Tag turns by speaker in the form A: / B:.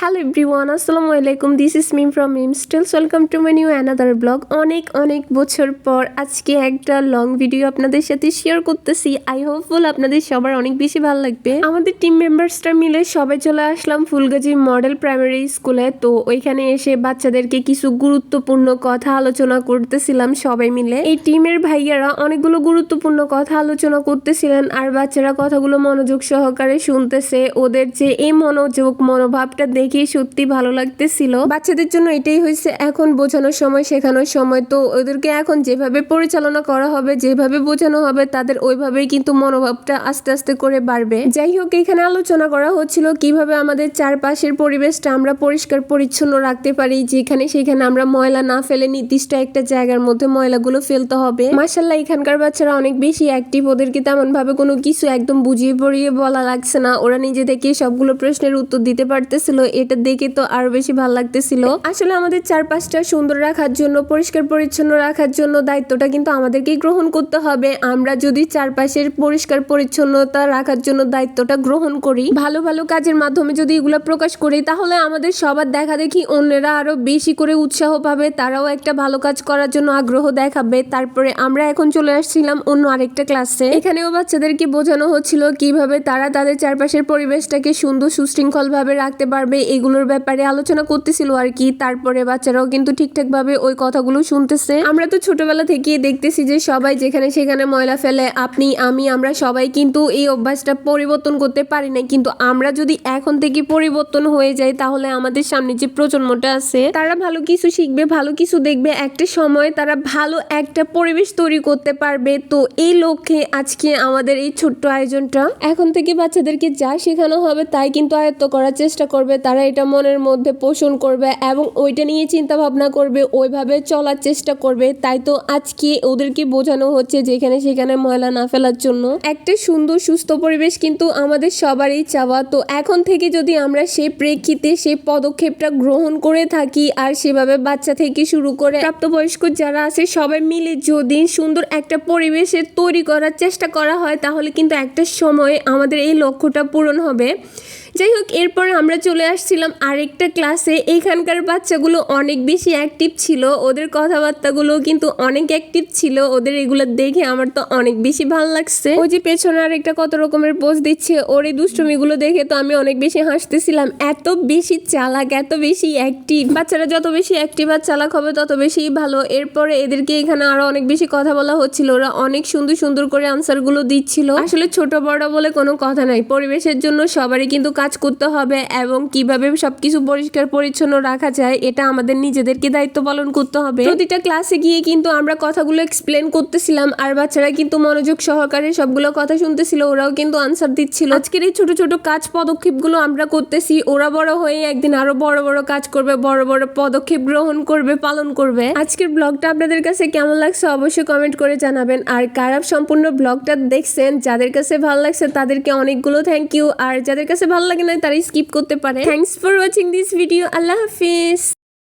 A: Hello everyone, আসসালামু আলাইকুম। This is Meem from Meem stills. Welcome to my new another blog. অনেক বছর পর আজকে একটা লং ভিডিও আপনাদের সাথে শেয়ার করতেছি। আই হোপফুল আপনাদের সবার অনেক বেশি ভালো লাগবে। আমাদের টিম মেম্বার্সরা মিলে সবাই চলে আসলাম ফুলগাজী মডেল প্রাইমারি স্কুলে। তো ওইখানে এসে বাচ্চাদেরকে কিছু গুরুত্বপূর্ণ কথা আলোচনা করতেছিলাম সবাই মিলে। এই টিমের ভাইয়ারা অনেকগুলো গুরুত্বপূর্ণ কথা আলোচনা করতেছিলেন আর বাচ্চারা কথাগুলো মনোযোগ সহকারে শুনতেছে। ওদের যে এই মনোভাবটা দেখে সত্যি ভালো লাগতেছিল। বাচ্চাদের জন্য এটাই হয়েছে এখন বোঝানোর সময়, শেখানোর সময়। তো ওদেরকে এখন যেভাবে পরিচালনা করা হবে, যেভাবে বোঝানো হবে, তাদের ওইভাবেই কিন্তু মনোভাবটা আস্তে আস্তে করে বাড়বে। যাই হোক, এখানে আলোচনা করা হচ্ছিল কিভাবে আমাদের চারপাশের পরিবেশটা আমরা পরিষ্কার পরিচ্ছন্ন রাখতে পারি, যেখানে সেখানে আমরা ময়লা না ফেলে নির্দিষ্ট একটা জায়গার মধ্যে ময়লাগুলো ফেলতে হবে। মাশাআল্লাহ, এখানকার বাচ্চারা অনেক বেশি অ্যাক্টিভ। ওদেরকে তেমন ভাবে কোনো কিছু একদম বুঝিয়ে পড়িয়ে বলা লাগছে না, ওরা নিজে থেকে সবগুলো প্রশ্নের উত্তর দিতে পারতেছিল। এটা দেখে তো আরো বেশি ভালো লাগতেছিল। আসলে আমাদের চারপাশটা সুন্দর রাখার জন্য, পরিষ্কার পরিচ্ছন্ন রাখার জন্য দায়িত্বটা কিন্তু আমাদেরকেই গ্রহণ করতে হবে। আমরা যদি চারপাশের পরিষ্কার পরিচ্ছন্নতা রাখার জন্য দায়িত্বটা গ্রহণ করি, ভালো ভালো কাজের মাধ্যমে যদি এগুলা প্রকাশ করি, তাহলে আমাদের সবার দেখা দেখি অন্যরা আরো বেশি করে উৎসাহ পাবে, তারাও একটা ভালো কাজ করার জন্য আগ্রহ দেখাবে। তারপরে আমরা এখন চলে আসছিলাম অন্য আরেকটা ক্লাসে। এখানেও বাচ্চাদেরকে বোঝানো হচ্ছিল কিভাবে তারা তাদের চারপাশের পরিবেশটাকে সুন্দর সুশৃঙ্খল ভাবে রাখতে পারবে, এগুলোর ব্যাপারে আলোচনা করতেছিল আর কি। তারপরে বাচ্চারাও কিন্তু ঠিকঠাক ভাবে ওই কথাগুলো শুনতেছে। আমরা তো ছোটবেলা থেকে দেখতেছি যে সবাই যেখানে সেখানে ময়লা ফেলে। আপনি, আমি, আমরা সবাই কিন্তু এই অভ্যাসটা পরিবর্তন করতে পারি না। কিন্তু আমরা যদি এখন থেকে পরিবর্তন হয়ে যাই, তাহলে আমাদের সামনে যে প্রজন্মটা আছে তারা ভালো কিছু শিখবে, ভালো কিছু দেখবে। একটা সময় তারা ভালো একটা পরিবেশ তৈরি করতে পারবে। তো এই লক্ষ্যে আজকে আমাদের এই ছোট্ট আয়োজনটা। এখন থেকে বাচ্চাদেরকে যা শেখানো হবে তাই কিন্তু আয়ত্ত করার চেষ্টা করবে। তারা এটা মনের মধ্যে পোষণ করবে এবং ওইটা নিয়ে চিন্তা ভাবনা করবে, ওইভাবে চলার চেষ্টা করবে। তাই তো আজকে ওদেরকে বোঝানো হচ্ছে যেখানে সেখানে ময়লা না ফেলার জন্য। একটা সুন্দর সুস্থ পরিবেশ কিন্তু আমাদের সবারই চাওয়া। তো এখন থেকে যদি আমরা সেই প্রেক্ষিতে সেই পদক্ষেপটা গ্রহণ করে থাকি, আর সেভাবে বাচ্চা থেকে শুরু করে প্রাপ্তবয়স্ক যারা আছে সবাই মিলে যদি সুন্দর একটা পরিবেশের তৈরি করার চেষ্টা করা হয়, তাহলে কিন্তু একটা সময় আমাদের এই লক্ষ্যটা পূরণ হবে। যাই হোক, এরপরে আমরা চলে আসছিলাম আরেকটা ক্লাসে। এখানকার বাচ্চাগুলো অনেক বেশি অ্যাক্টিভ ছিল, ওদের কথাবার্তাগুলো কিন্তু অনেক অ্যাক্টিভ ছিল। ওদের এগুলো দেখে আমার তো অনেক বেশি ভালো লাগছে। ওই যে পেছনে আরেকটা কত রকমের পোজ দিচ্ছে, ওর এই দুষ্টুমিগুলো দেখে তো আমি অনেক বেশি হাসতেছিলাম। এত বেশি চালাক, এত বেশি অ্যাক্টিভ। বাচ্চারা যত বেশি অ্যাক্টিভ আর চালাক হবে তত বেশি ভালো। এরপরে এদেরকে এখানে আরো অনেক বেশি কথা বলা হচ্ছিল। ওরা অনেক সুন্দর সুন্দর করে আনসারগুলো দিচ্ছিল। আসলে ছোট বড় বলে কোনো কথা নাই, পরিবেশের জন্য সবারই কিন্তু কাজ করতে হবে এবং কিভাবে সবকিছু পরিষ্কার পরিচ্ছন্ন রাখা যায় এটা আমাদের নিজেদেরকে দায়িত্ব পালন করতে হবে। প্রতিটা ক্লাসে গিয়ে কিন্তু আমরা কথাগুলো এক্সপ্লেন করতেছিলাম আর বাচ্চারা কিন্তু মনোযোগ সহকারে সবগুলো কথা শুনতেছিল, ওরাও কিন্তু আনসার দিচ্ছিল। আজকের এই ছোট ছোট কাজ পদক্ষেপগুলো আমরা করতেছি, ওরা বড় হয়ে একদিন আরো বড় বড় কাজ করবে, বড় বড় পদক্ষেপ গ্রহণ করবে, পালন করবে। আজকের ব্লগটা আপনাদের কাছে কেমন লাগছে অবশ্যই কমেন্ট করে জানাবেন। আর কারা সম্পূর্ণ ব্লগটা দেখছেন, যাদের কাছে ভালো লাগছে তাদেরকে অনেকগুলো থ্যাংক ইউ, আর যাদের কাছে ভালো লাগে না তারা স্কিপ করতে পারে। Thanks for watching this video. Allah Hafiz.